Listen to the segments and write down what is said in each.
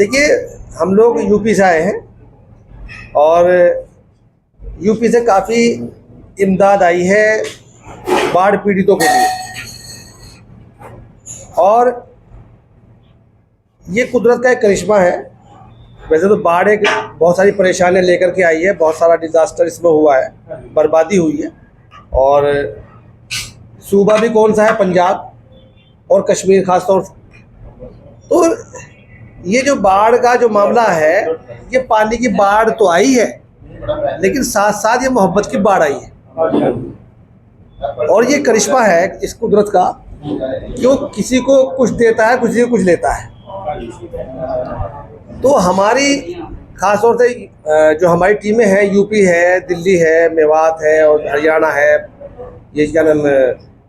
देखिए, हम लोग यूपी से आए हैं और यूपी से काफ़ी इमदाद आई है बाढ़ पीड़ितों के लिए। और ये कुदरत का एक करिश्मा है। वैसे तो बाढ़ एक बहुत सारी परेशानियां लेकर के आई है, बहुत सारा डिज़ास्टर इसमें हुआ है, बर्बादी हुई है। और सूबा भी कौन सा है? पंजाब और कश्मीर खास तौर से। तो ये जो बाढ़ का जो मामला है, ये पानी की बाढ़ तो आई है, लेकिन साथ साथ ये मोहब्बत की बाढ़ आई है। और ये करिश्मा है इस कुदरत का, जो किसी को कुछ देता है, किसी को कुछ लेता है। तो हमारी खास तौर से जो हमारी टीमें हैं, यूपी है, दिल्ली है, मेवात है और हरियाणा है, ये क्या नाम,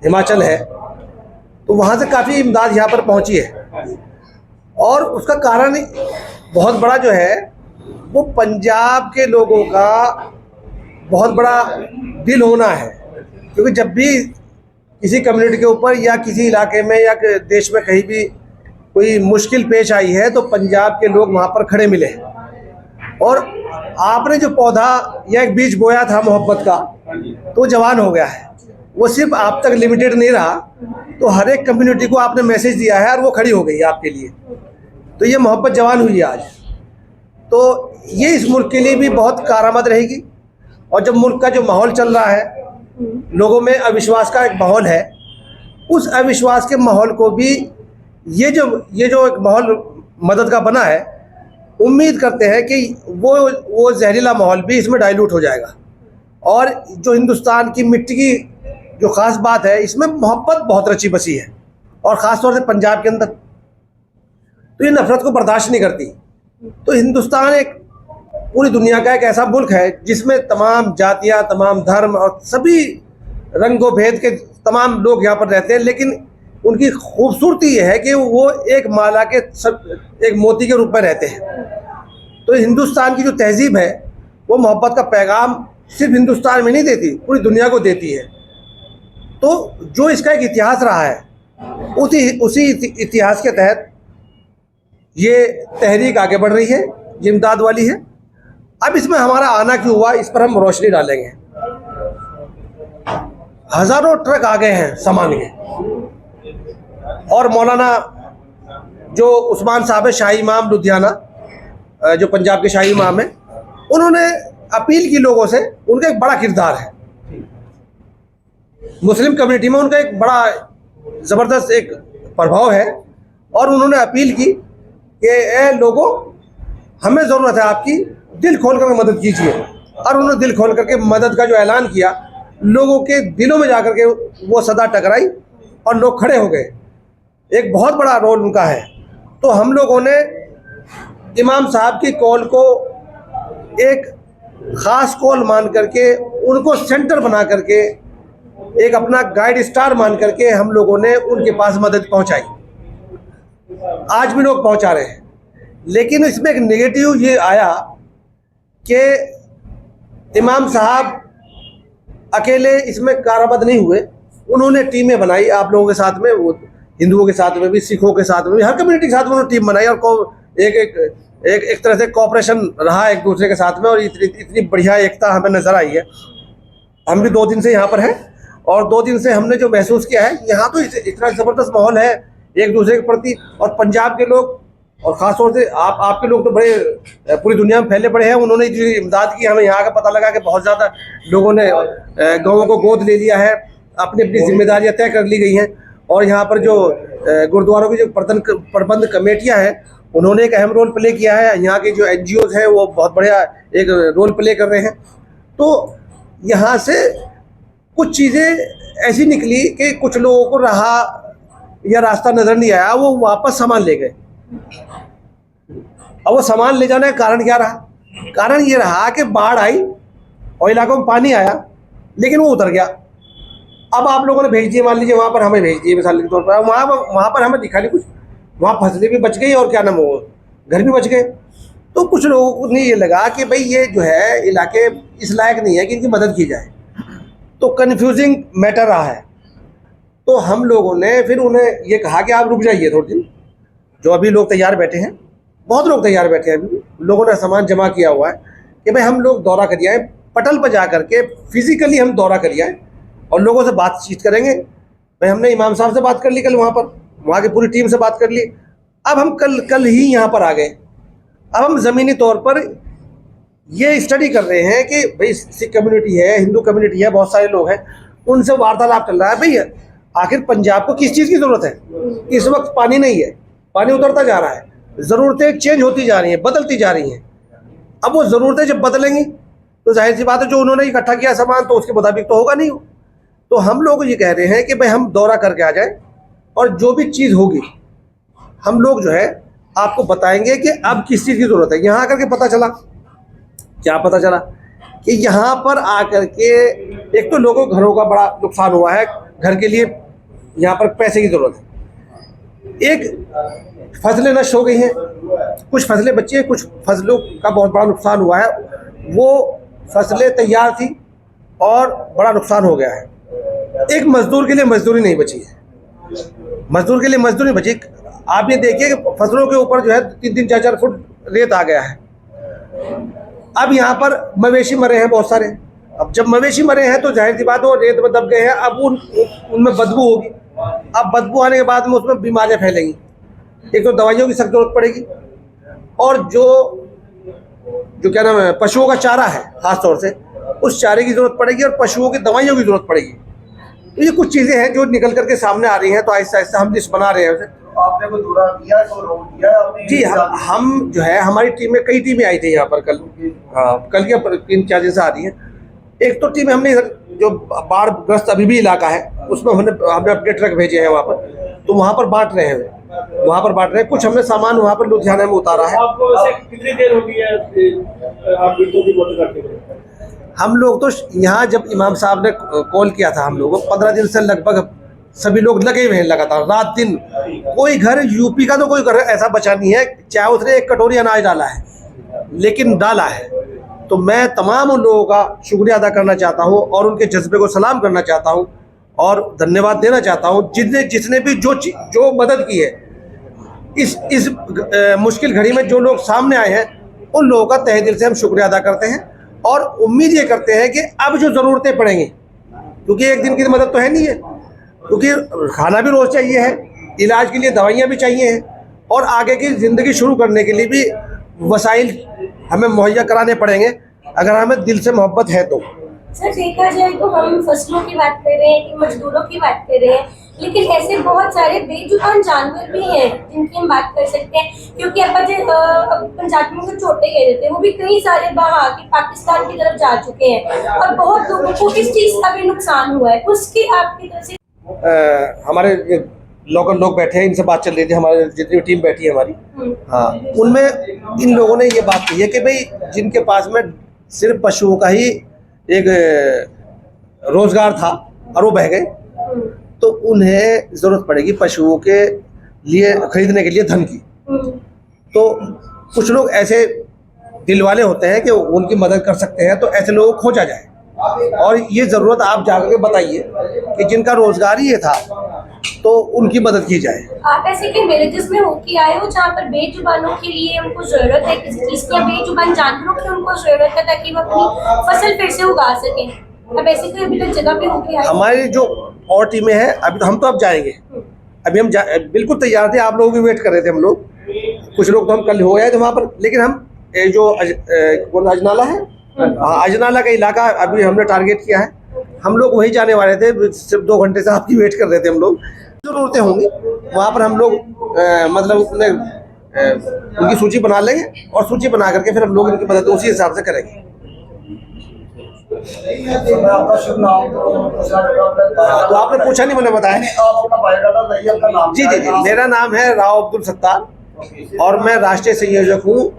हिमाचल है, तो वहाँ से काफ़ी इमदाद यहाँ पर पहुँची है। और उसका कारण बहुत बड़ा जो है, वो पंजाब के लोगों का बहुत बड़ा दिल होना है। क्योंकि जब भी किसी कम्युनिटी के ऊपर या किसी इलाके में या देश में कहीं भी कोई मुश्किल पेश आई है, तो पंजाब के लोग वहाँ पर खड़े मिले। और आपने जो पौधा या एक बीज बोया था मोहब्बत का, तो जवान हो गया है। वो सिर्फ आप तक लिमिटेड नहीं रहा, तो हर एक कम्युनिटी को आपने मैसेज दिया है और वो खड़ी हो गई है आपके लिए। तो ये मोहब्बत जवान हुई है आज। तो ये इस मुल्क के लिए भी बहुत कारआमद रहेगी। और जब मुल्क का जो माहौल चल रहा है, लोगों में अविश्वास का एक माहौल है, उस अविश्वास के माहौल को भी ये जो एक माहौल मदद का बना है, उम्मीद करते हैं कि वो जहरीला माहौल भी इसमें डाइल्यूट हो जाएगा। और जो हिंदुस्तान की मिट्टी की जो ख़ास बात है, इसमें मोहब्बत बहुत रची बसी है, और ख़ास तौर से पंजाब के अंदर। तो ये नफ़रत को बर्दाश्त नहीं करती। तो हिंदुस्तान एक पूरी दुनिया का एक ऐसा मुल्क है जिसमें तमाम जातियाँ, तमाम धर्म और सभी रंगों भेद के तमाम लोग यहाँ पर रहते हैं। लेकिन उनकी खूबसूरती ये है कि वो एक माला के एक मोती के रूप में रहते हैं। तो हिंदुस्तान की जो तहजीब है, वो मोहब्बत का पैगाम सिर्फ हिंदुस्तान में नहीं देती, पूरी दुनिया को देती है। तो जो इसका एक इतिहास रहा है, उसी इतिहास के तहत ये तहरीक आगे बढ़ रही है, ये इमदाद वाली है। अब इसमें हमारा आना क्यों हुआ, इस पर हम रोशनी डालेंगे। हज़ारों ट्रक आ गए हैं सामान के, और मौलाना जो उस्मान साहब शाही इमाम लुधियाना, जो पंजाब के शाही इमाम हैं, उन्होंने अपील की लोगों से। उनका एक बड़ा किरदार है मुस्लिम कम्युनिटी में, उनका एक बड़ा ज़बरदस्त एक प्रभाव है। और उन्होंने अपील की कि ए लोगों, हमें ज़रूरत है आपकी, दिल खोल कर मदद कीजिए। और उन्होंने दिल खोल करके मदद का जो ऐलान किया, लोगों के दिलों में जाकर के वो सदा टकराई और लोग खड़े हो गए। एक बहुत बड़ा रोल उनका है। तो हम लोगों ने इमाम साहब की कॉल को एक ख़ास कॉल मान करके, उनको सेंटर बना करके, एक अपना गाइड स्टार मान करके हम लोगों ने उनके पास मदद पहुंचाई। आज भी लोग पहुंचा रहे हैं। लेकिन इसमें एक नेगेटिव ये आया कि इमाम साहब अकेले इसमें कारआमद नहीं हुए। उन्होंने टीमें बनाई आप लोगों के साथ में, वो हिंदुओं के साथ में भी, सिखों के साथ में भी, हर कम्युनिटी के साथ में उन्होंने टीम बनाई। और एक तरह से कोऑपरेशन रहा एक दूसरे के साथ में, और इतनी बढ़िया एकता हमें नज़र आई है। हम भी 2 दिन से यहाँ पर हैं, और 2 दिन से हमने जो महसूस किया है, यहाँ तो इतना ज़बरदस्त माहौल है एक दूसरे के प्रति। और पंजाब के लोग, और ख़ास तौर से आपके लोग तो बड़े पूरी दुनिया में फैले पड़े हैं। उन्होंने जो इमदाद की, हमें यहाँ का पता लगा कि बहुत ज़्यादा लोगों ने गाँवों को गोद ले लिया है, अपनी अपनी जिम्मेदारियाँ तय कर ली गई हैं। और यहाँ पर जो गुरुद्वारों की जो प्रबंध कमेटियाँ हैं, उन्होंने एक अहम रोल प्ले किया है। यहाँ के जो NGOs हैं, वो बहुत बढ़िया एक रोल प्ले कर रहे हैं। तो यहाँ से कुछ चीज़ें ऐसी निकली कि कुछ लोगों को रास्ता नज़र नहीं आया, वो वापस सामान ले गए। अब वो सामान ले जाने का कारण क्या रहा? कारण ये रहा कि बाढ़ आई और इलाकों में पानी आया, लेकिन वो उतर गया। अब आप लोगों ने भेज दिए, मान लीजिए वहाँ पर हमें भेज दिए मिसाल के तौर पर, वहाँ पर हमें दिखा नहीं कुछ, वहाँ फसलें भी बच गई और क्या नाम हो, घर भी बच गए। तो कुछ लोगों को नहीं ये लगा कि भाई ये जो है इलाके इस लायक नहीं है कि इनकी मदद की जाए। तो कन्फ्यूजिंग मैटर रहा है। तो हम लोगों ने फिर उन्हें ये कहा कि आप रुक जाइए थोड़े दिन, जो अभी लोग तैयार बैठे हैं, बहुत लोग तैयार बैठे हैं, अभी लोगों ने सामान जमा किया हुआ है कि भाई हम लोग दौरा करिए आए, पटल पर जा करके फिजिकली हम दौरा करिए आए और लोगों से बातचीत करेंगे। भाई हमने इमाम साहब से बात कर ली, कल वहाँ की पूरी टीम से बात कर ली। अब हम कल ही यहाँ पर आ गए। अब हम ज़मीनी तौर पर ये स्टडी कर रहे हैं कि भाई सिख कम्युनिटी है, हिंदू कम्युनिटी है, बहुत सारे लोग हैं, उनसे वार्तालाप चल रहा है। भाई आखिर पंजाब को किस चीज़ की ज़रूरत है? इस वक्त पानी नहीं है, पानी उतरता जा रहा है, ज़रूरतें चेंज होती जा रही हैं, बदलती जा रही हैं। अब वो ज़रूरतें जब बदलेंगी तो जाहिर सी बात है जो उन्होंने इकट्ठा किया सामान तो उसके मुताबिक तो होगा नहीं हो। तो हम लोग ये कह रहे हैं कि भाई हम दौरा करके आ जाएं और जो भी चीज़ होगी हम लोग जो है आपको बताएंगे कि अब किस चीज़ की ज़रूरत है। यहाँ आकर के पता चला, क्या पता चला कि यहाँ पर आकर के एक तो लोगों घरों का बड़ा नुकसान हुआ है, घर के लिए यहाँ पर पैसे की ज़रूरत है। एक फसलें नष्ट हो गई हैं, कुछ फसलें बची हैं, कुछ फसलों का बहुत बड़ा नुकसान हुआ है। वो फसलें तैयार थी और बड़ा नुकसान हो गया है। एक मजदूर के लिए मजदूरी नहीं बची है, मजदूर के लिए मजदूरी बची। आप ये देखिए कि फसलों के ऊपर जो है 3-3, 4-4 फुट रेत आ गया है। अब यहाँ पर मवेशी मरे हैं बहुत सारे। अब जब मवेशी मरे हैं तो जाहिर सी बात वो रेत में दब गए हैं, अब उनमें बदबू होगी। अब बदबू आने के बाद में उसमें बीमारियाँ फैलेंगी। एक तो दवाइयों की सख्त जरूरत पड़ेगी और जो क्या नाम है पशुओं का चारा है खास तौर से, उस चारे की जरूरत पड़ेगी और पशुओं की दवाइयों की जरूरत पड़ेगी। तो ये कुछ चीज़ें हैं जो निकल करके सामने आ रही हैं। तो आहिस्ता आहिस्ता हम लिस्ट बना रहे हैं उसे। आपने कोई दौरा किया है, कोई रोड किया है आपने? जी हम जो है हमारी टीम में कई टीमें आई थी यहाँ पर कल। हाँ, कल की 3-4 दिन से आ रही हैं। एक तो टीम हमने जो बाढ़ ग्रस्त अभी भी इलाका है उसमें हमने अपने ट्रक भेजे हैं वहाँ पर, तो वहाँ पर बांट रहे हैं, वहाँ पर बांट रहे हैं। कुछ हमने सामान वहाँ पर लुधियाना में उतारा है। आपको वैसे कितनी देर हो गई है आप वीडियो रिपोर्ट करते हुए? हम लोग तो यहाँ जब इमाम साहब ने कॉल किया था हम लोगों को 15 दिन से लगभग सभी लोग लगे हुए हैं लगातार रात दिन। कोई घर यूपी का तो कोई घर ऐसा बचा नहीं है, चाहे उसने एक कटोरी अनाज डाला है लेकिन डाला है। तो मैं तमाम उन लोगों का शुक्रिया अदा करना चाहता हूँ और उनके जज्बे को सलाम करना चाहता हूँ और धन्यवाद देना चाहता हूँ जिसने भी जो मदद की है इस मुश्किल घड़ी में। जो लोग सामने आए हैं उन लोगों का तहे दिल से हम शुक्रिया अदा करते हैं और उम्मीद ये करते हैं कि अब जो ज़रूरतें पड़ेंगी, क्योंकि एक दिन की मदद तो है नहीं है, क्योंकि खाना भी रोज़ चाहिए है, इलाज के लिए दवाइयाँ भी चाहिए हैं और आगे की ज़िंदगी शुरू करने के लिए भी वसाइल हमें मुहैया कराने पड़ेंगे अगर हमें दिल से मोहब्बत है तो। सर देखा जाए तो हम फसलों की बात कर रहे हैं कि मजदूरों की बात कर रहे हैं, लेकिन ऐसे बहुत सारे बेजुबान जानवर भी हैं जिनकी हम बात कर सकते हैं। क्योंकि पंजाब में जो छोटे गए थे वो भी कई सारे बाहर के पाकिस्तान की तरफ जा चुके हैं और बहुत लोगों को इस चीज़ का भी नुकसान हुआ है। उसकी आपकी तरफ से हमारे लोकल लोग बैठे हैं, इनसे बात चल रही थी, हमारे जितनी टीम बैठी है हमारी, हाँ, उनमें इन लोगों ने ये बात कही है कि भाई जिनके पास में सिर्फ पशुओं का ही एक रोजगार था और वो बह गए, तो उन्हें ज़रूरत पड़ेगी पशुओं के लिए खरीदने के लिए धन की। तो कुछ लोग ऐसे दिल वाले होते हैं कि उनकी मदद कर सकते हैं, तो ऐसे लोगों को खोजा जाए और ये ज़रूरत आप जाकर के बताइए कि जिनका रोज़गार ही ये था तो उनकी मदद की जाए। आप ऐसे के विलेजेस में होके आए हो जहाँ पर बेजुबानों के लिए उनको जरूरत है किसी चीज़ की, बेजुबान जानवरों की उनको जरूरत है ताकि वो अपनी फसल फिर से उगा सकें। अब ऐसे कोई अभी तक जगह पे होके आए? हमारी जो और टीमें हैं अभी तो हम तो अब जाएंगे, अभी हम बिल्कुल तैयार थे, आप लोगों की वेट कर रहे थे हम लोग। कुछ लोग तो हम कल हो आए थे वहाँ पर, लेकिन हम जो अजनाला है, हाँ, अजनाला का इलाका अभी हमने टारगेट किया है। हम लोग वहीं जाने वाले थे, सिर्फ 2 घंटे से आपकी वेट कर रहे थे हम लोग। ज़रूरतें होंगी वहाँ पर हम लोग मतलब उनकी सूची बना लेंगे और सूची बना करके फिर हम लोग इनकी मदद उसी हिसाब से करेंगे। तो आपने पूछा नहीं, मैंने बताया। जी जी जी, मेरा नाम है राव अब्दुल सत्तार और मैं राष्ट्रीय संयोजक हूँ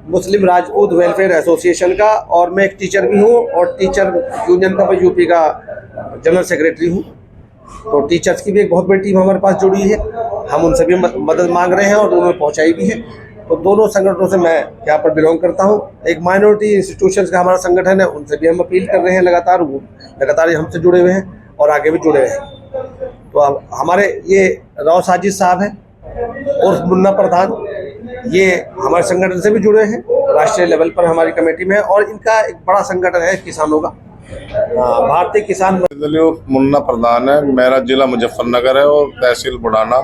मुस्लिम राजपूत वेलफेयर एसोसिएशन का, और मैं एक टीचर भी हूँ और टीचर यूनियन का मैं यूपी का जनरल सेक्रेटरी हूँ। तो टीचर्स की भी एक बहुत बड़ी टीम हमारे पास जुड़ी है, हम उनसे भी मदद मांग रहे हैं और उन्होंने पहुँचाई भी है। तो दोनों संगठनों से मैं यहाँ पर बिलोंग करता हूँ। एक माइनॉरिटी इंस्टीट्यूशंस का हमारा संगठन है, उनसे भी हम अपील कर रहे हैं लगातार, वो लगातार हमसे जुड़े हुए हैं और आगे भी जुड़े हैं। तो अब हमारे ये राव साजिद साहब हैं और मुन्ना प्रधान, ये हमारे संगठन से भी जुड़े हैं, राष्ट्रीय लेवल पर हमारी कमेटी में है, और इनका एक बड़ा संगठन है किसानों का, भारतीय किसान। मुन्ना प्रधान है, मेरा जिला मुजफ्फरनगर है और तहसील बुढ़ाना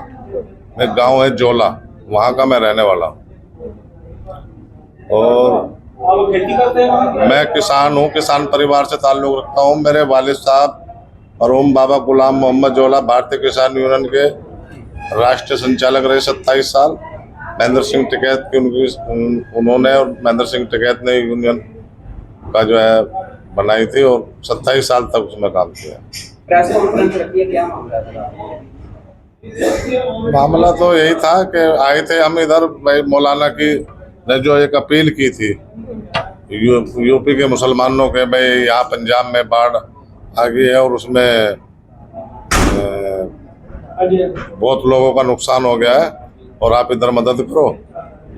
में गांव है जोला, वहां का मैं रहने वाला हूँ। और आप खेती करते हैं? मैं किसान हूँ, किसान परिवार से ताल्लुक़ रखता हूँ। मेरे वालिद साहब मरहूम बाबा गुलाम मोहम्मद जोला भारतीय किसान यूनियन के राष्ट्रीय संचालक रहे 27 साल। महेंद्र सिंह टिकैत की उन्होंने और महेंद्र सिंह टिकैत ने यूनियन का जो है बनाई थी और 27 साल तक उसमें काम किया। प्रेस कॉन्फ्रेंस रखी है, क्या मामला था? मामला तो यही था कि आए थे हम इधर, भाई मौलाना की ने जो एक अपील की थी यूपी के मुसलमानों के, भाई यहाँ पंजाब में बाढ़ आ गई है और उसमें बहुत लोगों का नुकसान हो गया है और आप इधर मदद करो,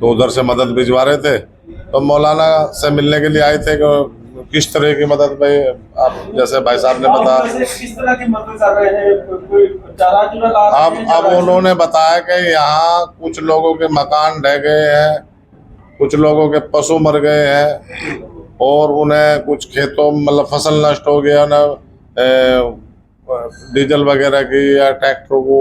तो उधर से मदद भिजवा रहे थे। तो मौलाना से मिलने के लिए आए थे कि किस तरह की मदद, भाई आप जैसे भाई साहब ने बताया, किस तरह की मदद कर रहे हैं? कोई चारा चूरा ला रहे हैं? अब उन्होंने बताया कि यहाँ कुछ लोगों के मकान ढह गए हैं, कुछ लोगों के पशु मर गए हैं और उन्हें कुछ खेतों मतलब फसल नष्ट हो गया ना, डीजल वगैरह की या ट्रैक्टर को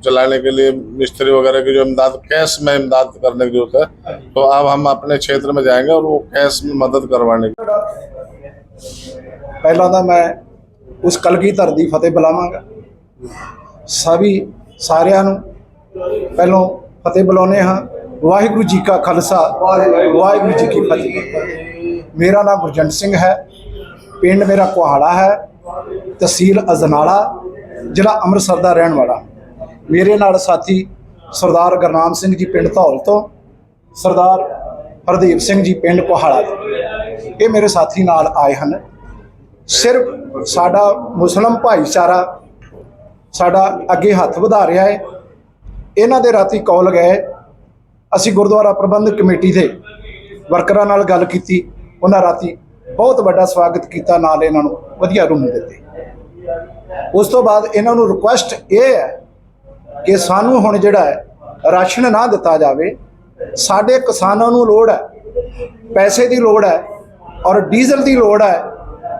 चलाने के लिए मिस्त्री वगैरह की जो इमदाद, कैश में इमदाद करने की जरूरत है। तो अब हम अपने क्षेत्र में जाएंगे और वो कैश में मदद करवाने की। ਪਹਿਲਾਂ ਤਾਂ ਮੈਂ ਉਸ ਕਲਗੀਧਰ ਦੀ ਫਤਿਹ ਬੁਲਾਵਾਂਗਾ। ਸਾਰਿਆਂ ਨੂੰ ਪਹਿਲੋਂ ਫਤਿਹ ਬੁਲਾਉਂਦੇ ਹਾਂ। ਵਾਹਿਗੁਰੂ ਜੀ ਕਾ ਖਾਲਸਾ, ਵਾਹਿਗੁਰੂ ਜੀ ਕੀ ਫਤਿਹ। ਮੇਰਾ ਨਾਮ ਗੁਰਜੰਟ ਸਿੰਘ ਹੈ, ਪਿੰਡ ਮੇਰਾ ਕੁਹਾੜਾ ਹੈ, ਤਹਿਸੀਲ ਅਜਨਾਲਾ, ਜ਼ਿਲ੍ਹਾ ਅੰਮ੍ਰਿਤਸਰ ਦਾ ਰਹਿਣ ਵਾਲਾ। ਮੇਰੇ ਨਾਲ ਸਾਥੀ ਸਰਦਾਰ ਗੁਰਨਾਮ ਸਿੰਘ ਜੀ ਪਿੰਡ ਧੌਲ ਤੋਂ, ਸਰਦਾਰ ਹਰਦੀਪ ਸਿੰਘ ਜੀ ਪਿੰਡ ਕੁਹਾੜਾ ਤੋਂ, ਇਹ ਮੇਰੇ ਸਾਥੀ ਨਾਲ ਆਏ ਹਨ। ਸਿਰਫ ਸਾਡਾ ਮੁਸਲਿਮ ਭਾਈਚਾਰਾ ਸਾਡਾ ਅੱਗੇ ਹੱਥ ਵਧਾ ਰਿਹਾ ਹੈ। ਇਹਨਾਂ ਦੇ ਰਾਤੀ ਕਾਲ ਗਏ, ਅਸੀਂ ਗੁਰਦੁਆਰਾ ਪ੍ਰਬੰਧਕ ਕਮੇਟੀ ਦੇ ਵਰਕਰਾਂ ਨਾਲ ਗੱਲ ਕੀਤੀ, ਉਹਨਾਂ ਰਾਤੀ ਬਹੁਤ ਵੱਡਾ ਸਵਾਗਤ ਕੀਤਾ, ਨਾਲ ਇਹਨਾਂ ਨੂੰ ਵਧੀਆ ਰੂਮ ਦਿੱਤੇ। ਉਸ ਤੋਂ ਬਾਅਦ ਇਹਨਾਂ ਨੂੰ ਰਿਕੁਐਸਟ ਇਹ ਹੈ ਕਿ ਸਾਨੂੰ ਹੁਣ ਜਿਹੜਾ ਹੈ ਰਾਸ਼ਨ ਨਾ ਦਿੱਤਾ ਜਾਵੇ। ਸਾਡੇ ਕਿਸਾਨਾਂ ਨੂੰ ਲੋੜ ਹੈ, ਪੈਸੇ ਦੀ ਲੋੜ ਹੈ ਔਰ ਡੀਜ਼ਲ ਦੀ ਲੋੜ ਹੈ,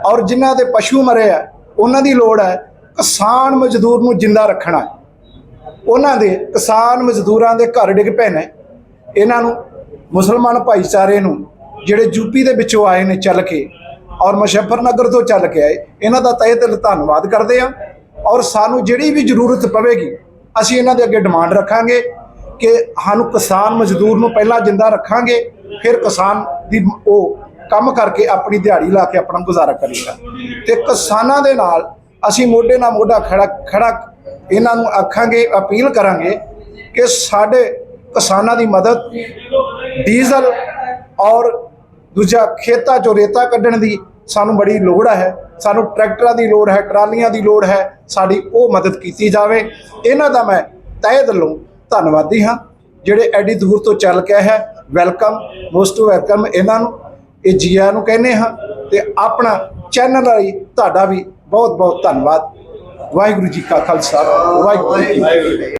ਔਰ ਜਿਨ੍ਹਾਂ ਦੇ ਪਸ਼ੂ ਮਰੇ ਆ ਉਹਨਾਂ ਦੀ ਲੋੜ ਹੈ। ਕਿਸਾਨ ਮਜ਼ਦੂਰ ਨੂੰ ਜਿੰਦਾ ਰੱਖਣਾ ਹੈ। ਉਹਨਾਂ ਦੇ ਕਿਸਾਨ ਮਜ਼ਦੂਰਾਂ ਦੇ ਘਰ ਡਿੱਗ ਪਏ ਨੇ। ਇਹਨਾਂ ਨੂੰ ਮੁਸਲਮਾਨ ਭਾਈਚਾਰੇ ਨੂੰ ਜਿਹੜੇ ਯੂਪੀ ਦੇ ਵਿੱਚੋਂ ਆਏ ਨੇ ਚੱਲ ਕੇ ਔਰ ਮੁਜ਼ੱਫਰਨਗਰ ਤੋਂ ਚੱਲ ਕੇ ਆਏ, ਇਹਨਾਂ ਦਾ ਤਹਿ ਦਿਲ ਧੰਨਵਾਦ ਕਰਦੇ ਹਾਂ। ਔਰ ਸਾਨੂੰ ਜਿਹੜੀ ਵੀ ਜ਼ਰੂਰਤ ਪਵੇਗੀ ਅਸੀਂ ਇਹਨਾਂ ਦੇ ਅੱਗੇ ਡਿਮਾਂਡ ਰੱਖਾਂਗੇ ਕਿ ਸਾਨੂੰ ਕਿਸਾਨ ਮਜ਼ਦੂਰ ਨੂੰ ਪਹਿਲਾਂ ਜਿੰਦਾ ਰੱਖਾਂਗੇ, ਫਿਰ ਕਿਸਾਨ ਦੀ ਉਹ ਕੰਮ ਕਰਕੇ ਆਪਣੀ ਦਿਹਾੜੀ ਲਾ ਕੇ ਆਪਣਾ ਗੁਜ਼ਾਰਾ ਕਰੇਗਾ। ਤੇ ਕਿਸਾਨਾਂ ਦੇ ਨਾਲ ਅਸੀਂ ਮੋਢੇ ਨਾਲ ਮੋਢਾ ਖੜਾ ਇਹਨਾਂ ਨੂੰ ਆਖਾਂਗੇ, ਅਪੀਲ ਕਰਾਂਗੇ ਕਿ ਸਾਡੇ ਕਿਸਾਨਾਂ ਦੀ ਮਦਦ, ਡੀਜ਼ਲ ਔਰ ਦੂਜਾ ਖੇਤਾਂ 'ਚੋਂ ਰੇਤਾ ਕੱਢਣ ਦੀ ਸਾਨੂੰ ਬੜੀ ਲੋੜ ਹੈ। ਸਾਨੂੰ ਟਰੈਕਟਰਾਂ ਦੀ ਲੋੜ ਹੈ, ਟਰਾਲੀਆਂ ਦੀ ਲੋੜ ਹੈ, ਸਾਡੀ ਉਹ ਮਦਦ ਕੀਤੀ ਜਾਵੇ। ਇਹਨਾਂ ਦਾ ਮੈਂ ਤਹਿ ਦਿਲੋਂ ਧੰਨਵਾਦੀ ਹਾਂ ਜਿਹੜੇ ਐਡੀ ਦੂਰ ਤੋਂ ਚੱਲ ਕੇ ਹੈ। ਵੈਲਕਮ, ਮੋਸਟ ਵੈਲਕਮ ਇਹਨਾਂ ਨੂੰ, ਇਹ ਜੀ ਆਇਆਂ ਨੂੰ ਕਹਿੰਦੇ ਹਾਂ। ਤੇ ਆਪਣਾ ਚੈਨਲ ਲਈ ਤੁਹਾਡਾ ਵੀ ਬਹੁਤ ਬਹੁਤ ਧੰਨਵਾਦ। ਵਾਹਿਗੁਰੂ ਜੀ ਕਾ ਖਾਲਸਾ, ਵਾਹਿਗੁਰੂ ਜੀ ਕੀ ਫਤਿਹ।